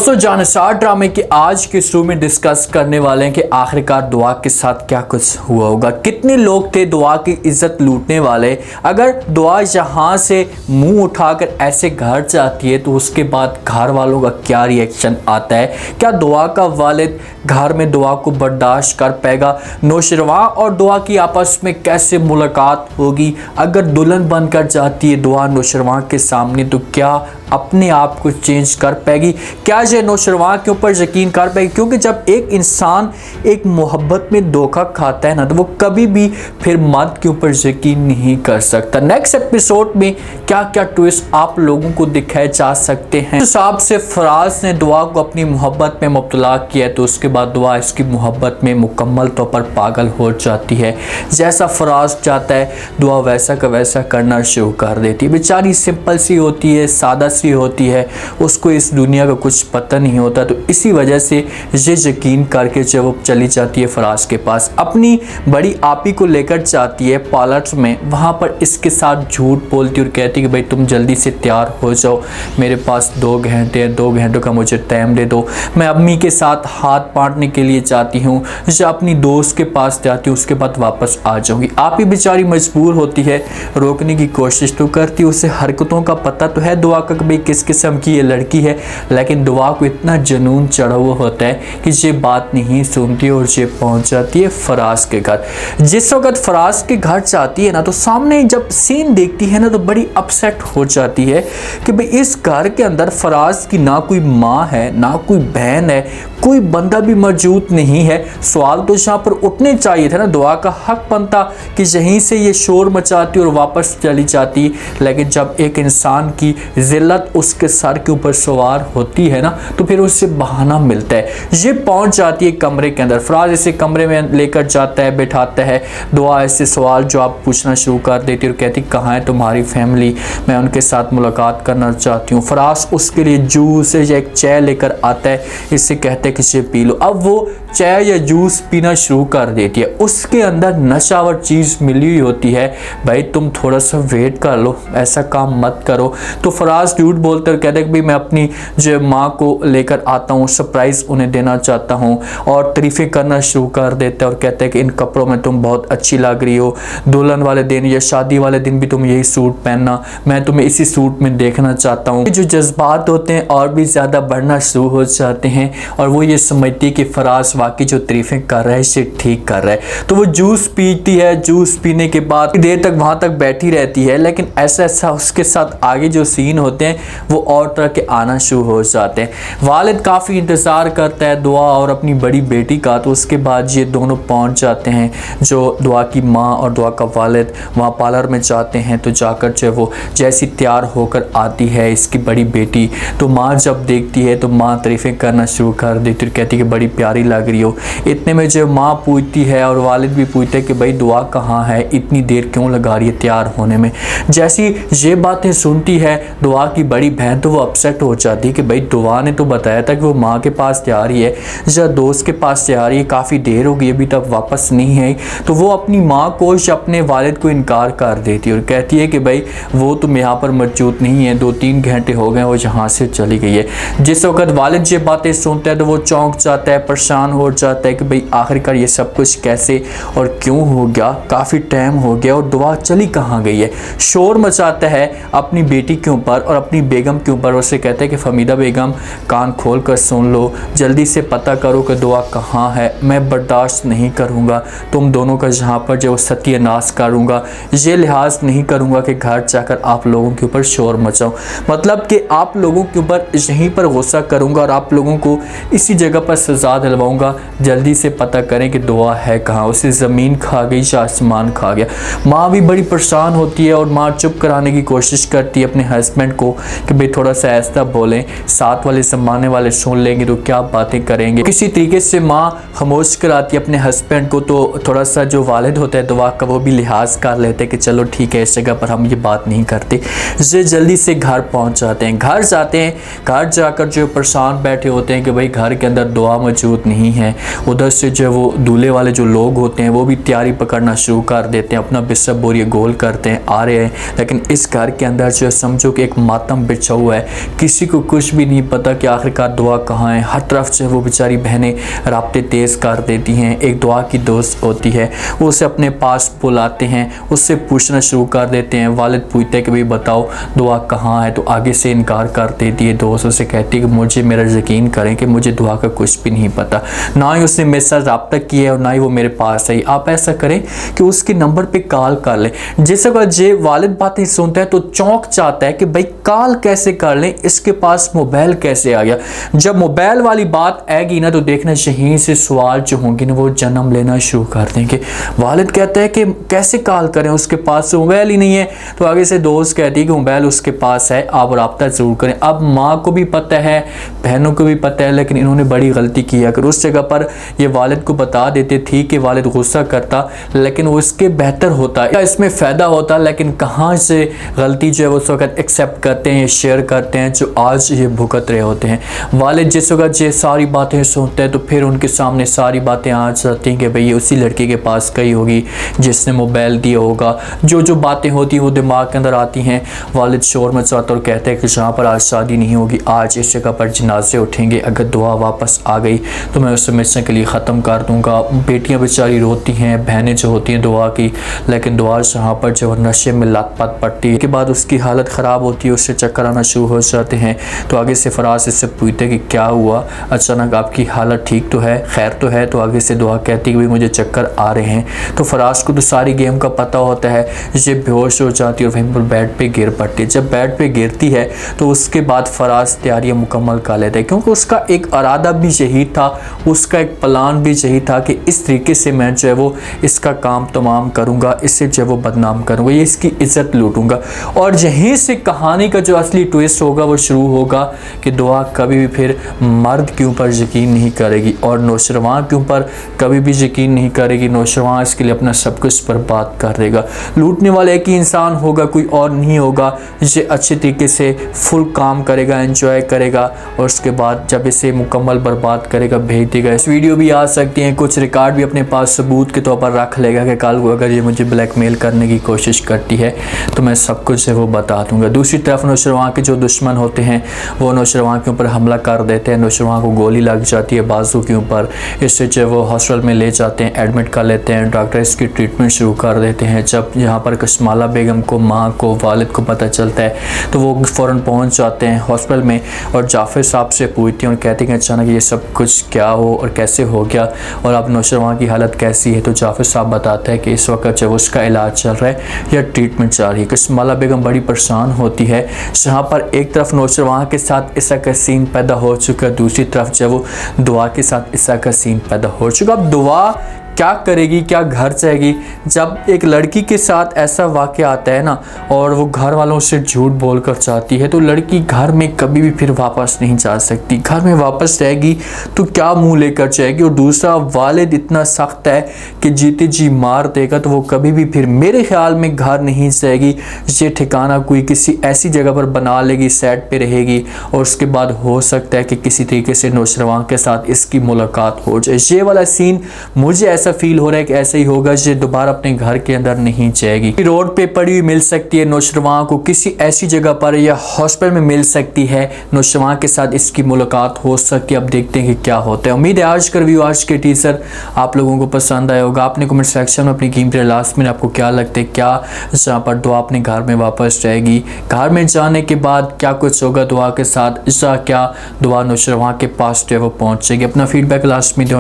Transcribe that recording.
दोस्तों, जानसार ड्रामे के आज के शो में डिस्कस करने वाले हैं कि आखिरकार दुआ के साथ क्या कुछ हुआ होगा। कितने लोग थे दुआ की इज्जत लूटने वाले। अगर दुआ यहाँ से मुंह उठाकर ऐसे घर जाती है तो उसके बाद घर वालों का क्या रिएक्शन आता है। क्या दुआ का वालिद घर में दुआ को बर्दाश्त कर पाएगा। नौशरवा और दुआ की आपस में कैसे मुलाकात होगी। अगर दुल्हन बनकर जाती है दुआ नौशरवा के सामने तो क्या अपने आप को चेंज कर पाएगी। क्या ये नौशरवा के ऊपर यकीन कर पाएगी, क्योंकि जब एक इंसान एक मोहब्बत में धोखा खाता है ना तो वो कभी भी फिर मर्द के ऊपर यकीन नहीं कर सकता। नेक्स्ट एपिसोड में क्या क्या ट्विस्ट आप लोगों को दिखाए जा सकते हैं। उस हिसाब से फराज ने दुआ को अपनी मोहब्बत में मुब्तला किया तो उसके बाद दुआ इसकी मोहब्बत में मुकम्मल तौर पर पागल हो जाती है। जैसा फराज चाहता है दुआ वैसा का वैसा करना शुरू कर देती है। बेचारी सिंपल सी होती है, सादा सी होती है, उसको इस दुनिया का कुछ पता नहीं होता। तो इसी वजह से ये यकीन करके जब वो चली जाती है फराज के पास, अपनी बड़ी आपी को लेकर जाती है पार्लर में। वहाँ पर इसके साथ झूठ बोलती और कहती कि भाई तुम जल्दी से तैयार हो जाओ, मेरे पास 2 घंटे हैं, 2 घंटों का मुझे टाइम दे दो। मैं अम्मी के साथ हाथ बांटने के लिए जाती हूँ, जब अपनी दोस्त के पास जाती हूँ उसके बाद वापस आ जाऊँगी। आप ही बेचारी मजबूर होती है, रोकने की कोशिश तो करती, उसे हरकतों का पता तो है दुआ का भाई किस किस्म की ये लड़की है, लेकिन दुआ को इतना जुनून चढ़ा हुआ होता है कि ये बात नहीं सुनती और ये पहुंच जाती है फराज के घर। जिस वक्त फराज के घर जाती है ना तो सामने जब सीन देखती है ना तो बड़ी अपसेट हो जाती है कि भाई इस घर के अंदर फराज की ना कोई माँ है, ना कोई बहन है, कोई बंदा भी मौजूद नहीं है। सवाल तो यहाँ पर उठने चाहिए थे ना, दुआ का हक बनता कि यहीं से ये शोर मचाती और वापस चली जाती। लेकिन जब एक इंसान की जिल्लत उसके सर के ऊपर सवार होती है ना तो फिर उससे बहाना मिलता है। ये पहुंच जाती है कमरे के अंदर, फराज इसे कमरे में लेकर जाता है, बैठाता है। दुआ ऐसे सवाल जवाब पूछना शुरू कर देती और कहती कहाँ है तुम्हारी फैमिली, मैं उनके साथ मुलाकात करना चाहती हूँ। फराज उसके लिए जूस या एक चाय लेकर आता है, इससे कहते हैं कि इसे पी लो। अब वो चाय या जूस पीना शुरू कर देती है। उसके अंदर नशावर चीज़ मिली हुई होती है। भाई तुम थोड़ा सा वेट कर लो, ऐसा काम मत करो। तो फराज झूठ बोलते और कहते हैं कि मैं अपनी जो माँ को लेकर आता हूँ, सरप्राइज़ उन्हें देना चाहता हूँ, और तारीफ़ें करना शुरू कर देते हैं और कहते हैं कि इन कपड़ों में तुम बहुत अच्छी लग रही हो, दुल्हन वाले दिन या शादी वाले दिन भी तुम यही सूट पहनना, मैं तुम्हें इसी सूट में देखना चाहता हूँ। जो जज्बात होते हैं और भी ज़्यादा बढ़ना शुरू हो जाते हैं और वो ये समझती है कि फराज वाकई जो तारीफ़ें कर रहा है इसे ठीक कर रहा है। तो वो जूस पीती है, जूस पीने के बाद देर तक वहाँ तक बैठी रहती है। लेकिन ऐसा उसके साथ आगे जो सीन होते हैं वो और तरह के आना शुरू हो जाते हैं। वालिद काफ़ी इंतज़ार करता है दुआ और अपनी बड़ी बेटी का, तो उसके बाद ये दोनों पहुंच जाते हैं। जो दुआ की माँ और दुआ का वालिद वहाँ पार्लर में जाते हैं तो जाकर जो वो जैसी तैयार होकर आती है इसकी बड़ी बेटी, तो माँ जब देखती है तो माँ तारीफ़ें करना शुरू कर देती और कहती है कि बड़ी प्यारी लग रही हो। इतने में जो माँ पूछती है और वालिद भी पूछते हैं कि भाई दुआ कहाँ है, इतनी देर क्यों लगा रही है तैयार होने में। जैसी ये बातें सुनती है दुआ की बड़ी बहन तो वो अपसेट हो जाती है कि भाई दुआ ने तो बताया था कि वो माँ के पास जा रही है या दोस्त के पास जा रही है, काफ़ी देर हो गई अभी तक वापस नहीं आई। तो वो अपनी माँ को या अपने वालिद को इनकार कर देती है और कहती है कि भाई वो तुम यहाँ पर मौजूद नहीं है, 2-3 घंटे हो गए वो यहाँ से चली गई है। जिस वक्त वालिद ये बातें सुनता है तो वो चौंक जाता है, परेशान हो जाता है कि भाई आखिरकार ये सब कुछ कैसे और क्यों हो गया, काफ़ी टाइम हो गया और दुआ चली कहाँ गई है। शोर मचाता है अपनी बेटी के ऊपर और अपनी बेगम के ऊपर। उससे कहते हैं कि फमीदा बेगम कान खोल कर सुन लो, जल्दी से पता करो कि दुआ कहाँ है, मैं बर्दाश्त नहीं करूँगा तुम दोनों का जहाँ पर जो सत्यानाश करूँगा, ये लिहाज नहीं करूँगा कि घर जाकर आप लोगों के ऊपर शोर मचाऊँ, मतलब कि आप लोगों के ऊपर यहीं पर गुस्सा करूँगा और आप लोगों को इसी जगह पर सजा दिलवाऊँगा। जल्दी से पता करें कि दुआ है कहाँ, उसे ज़मीन खा गई या आसमान खा गया। माँ भी बड़ी परेशान होती है और माँ चुप कराने की कोशिश करती है अपने हस्बैंड को कि भाई थोड़ा सा ऐसा बोलें, साथ वाले ज़माने वाले सुन लेंगे तो क्या बातें करेंगे। किसी तरीके से माँ खामोश कराती है अपने हस्बैंड को, तो थोड़ा सा जो वालिद होता है दुआ का वो भी लिहाज कर लेते हैं कि चलो ठीक है इस जगह पर हम ये बात नहीं करते। ये जल्दी से घर पहुँच जाते हैं। घर जाते हैं, घर जाकर जो परेशान बैठे होते हैं कि भाई घर के अंदर दुआ मौजूद नहीं है। उधर से जो वो दूल्हे वाले जो लोग होते हैं वो भी तैयारी पकड़ना शुरू कर देते हैं, अपना बिस्तर बोरिया गोल करते हैं, आ रहे हैं। लेकिन इस घर के अंदर जो समझो कि एक मातम बिछा हुआ है, किसी को कुछ भी नहीं पता कि आखिरकार दुआ कहाँ है। हर तरफ से वो बेचारी बहनें राब्ते तेज़ कर देती हैं। एक दुआ की दोस्त होती है, वो उसे अपने पास बुलाते हैं, उससे पूछना शुरू कर देते हैं। वालिद पूछते हैं कि भाई बताओ दुआ कहाँ है, तो आगे से इनकार कर देती है। दोस्त उसे कहती है कि मुझे मेरा यकीन करें कि मुझे दुआ का कुछ भी नहीं पता, ना ही उसने मेरे साथ रब्ता किया है और ना ही वो मेरे पास आई। आप ऐसा करें कि उसके नंबर पे कॉल कर लें। जिस अगर जे वालिद बातें सुनता है तो चौंक जाता है कि भाई कॉल कैसे कर लें, इसके पास मोबाइल कैसे आ गया। जब मोबाइल वाली बात आएगी ना तो देखना यहीं से सवाल जो होंगे ना वो जन्म लेना शुरू कर देंगे। वालिद कहता है कि कैसे कॉल करें, उसके पास मोबाइल ही नहीं है। तो आगे से दोस्त कहती है कि मोबाइल उसके पास है, आप रब्ता ज़रूर करें। अब माँ को भी पता है, बहनों को भी पता है, लेकिन इन्होंने बड़ी गलती की। अगर उस जगह पर ये वालिद को बता देते थी कि वालिद गुस्सा करता, लेकिन वो इसके बेहतर होता या इसमें फ़ायदा होता। लेकिन कहाँ से गलती जो है उस वक्त एक्सेप्ट करते हैं, शेयर करते हैं, जो आज ये भुगत रहे होते हैं। वालिद जिस वक्त ये सारी बातें सुनते हैं तो फिर उनके सामने सारी बातें आ जाती हैं कि भाई ये उसी लड़की के पास गई होगी जिसने मोबाइल दिया होगा। जो जो बातें होती हैं वो दिमाग के अंदर आती हैं। वालिद शोर मचाता और कहते हैं कि जहाँ पर आज शादी नहीं होगी, आज इस जगह पर जनाजे उठेंगे। अगर दुआ वापस आ गई तो मैं उसे हमेशा के लिए ख़त्म कर दूँगा। बेटियाँ बेचारी रोती हैं, बहनें जो होती हैं दुआ की, लेकिन दुआ जहाँ पर जो नशे में लत-पत पड़ती है के बाद उसकी हालत ख़राब होती है, उससे चक्कर आना शुरू हो जाते हैं। तो आगे से फराज इससे पूछते कि क्या हुआ, अचानक आपकी हालत ठीक तो है, खैर तो है। तो आगे से दुआ कहती कि भाई मुझे चक्कर आ रहे हैं। तो फराज को तो सारी गेम का पता होता है। ये बेहोश हो जाती है और वहीं पर बेड पे गिर पड़ती है। जब बेड पे गिरती है तो उसके बाद फराज तैयारियां मुकम्मल कर लेता है, क्योंकि उसका एक इरादा भी यही था, उसका एक प्लान भी यही था कि इस तरीके से मैं जो है वो इसका काम तमाम करूँगा, इससे जो है वो बदनाम करूँगा, ये इसकी इज्जत लूटूंगा। और यहीं से कहानी का जो असली ट्विस्ट होगा वो शुरू होगा कि दुआ कभी भी फिर मर्द के ऊपर यकीन नहीं करेगी और नौशरवान के ऊपर कभी भी यकीन नहीं करेगी। नौशरवान इसके लिए अपना सब कुछ बर्बाद कर देगा। लूटने वाला एक ही इंसान होगा, कोई और नहीं होगा। ये अच्छे तरीके से फुल काम करेगा, एंजॉय करेगा और उसके बाद जब इसे मुकम्मल बर्बाद करेगा भेज देगा। इस वीडियो भी आ सकती हैं, कुछ रिकॉर्ड भी अपने पास सबूत के तौर पर रख लेगा कि कल को अगर ये मुझे ब्लैकमेल करने की कोशिश करती है तो मैं सब कुछ है वो बता दूंगा। दूसरी तरफ नौशरवान के जो दुश्मन होते हैं वो नौशरवान के ऊपर हमला कर देते हैं। नौशरवान को गोली लग जाती है बाजू के ऊपर। इससे जो वो हॉस्पिटल में ले जाते हैं, एडमिट कर लेते हैं। डॉक्टर इसकी ट्रीटमेंट शुरू कर देते हैं। जब यहाँ पर कशमाला बेगम को, माँ को, वालिद को पता चलता है तो वो फ़ौरन पहुँच जाते हैं हॉस्पिटल में और जाफर साहब से पूछते हैं और कहते हैं कि अचानक ये सब कुछ क्या हो और कैसे हो गया और अब नौशरवान की हालत कैसी है। तो जाफर साहब बताता है कि इस वक्त जब उसका इलाज चल रहा है या ट्रीटमेंट चल रही है। कशमाला बेगम बड़ी परेशान होती है। जहाँ पर एक तरफ नौशरवान के साथ इसा का सीन पैदा हो चुका है, दूसरी तरफ जब वो दुआ के साथ इसा का सीन पैदा हो चुका। अब दुआ क्या करेगी, क्या घर जाएगी। जब एक लड़की के साथ ऐसा वाक़या आता है ना और वो घर वालों से झूठ बोल कर चाहती है तो लड़की घर में कभी भी फिर वापस नहीं जा सकती। घर में वापस जाएगी तो क्या मुंह लेकर जाएगी। और दूसरा, वालिद इतना सख्त है कि जीते जी मार देगा, तो वो कभी भी फिर मेरे ख्याल में घर नहीं जाएगी। ये ठिकाना कोई किसी ऐसी जगह पर बना लेगी, साइड पे रहेगी और उसके बाद हो सकता है कि किसी तरीके से नौशरवान के साथ इसकी मुलाकात हो जाए। ये वाला सीन मुझे ऐसा फील हो रहा है कि ऐसा ही होगा, ये दोबारा अपने घर के अंदर नहीं जाएगी। रोड पे पड़ी हुई मिल सकती है नौशरवान को, किसी ऐसी जगह पर या हॉस्पिटल में मिल सकती है। नौशरवान के साथ इसकी मुलाकात हो सकती है। अब देखते हैं कि क्या होता है। उम्मीद है आज का रिव्यू, आज के टीजर आप लोगों को पसंद आया होगा। आपने कमेंट सेक्शन में अपनी कीमती लास्ट में आपको क्या लगता है, क्या जहाँ पर दुआ अपने घर में वापस जाएगी, घर में जाने के बाद क्या कुछ होगा दुआ के साथ, क्या दुआ नौशरवान के पास जो है वो पहुँचेगी। अपना फीडबैक लास्ट में दो।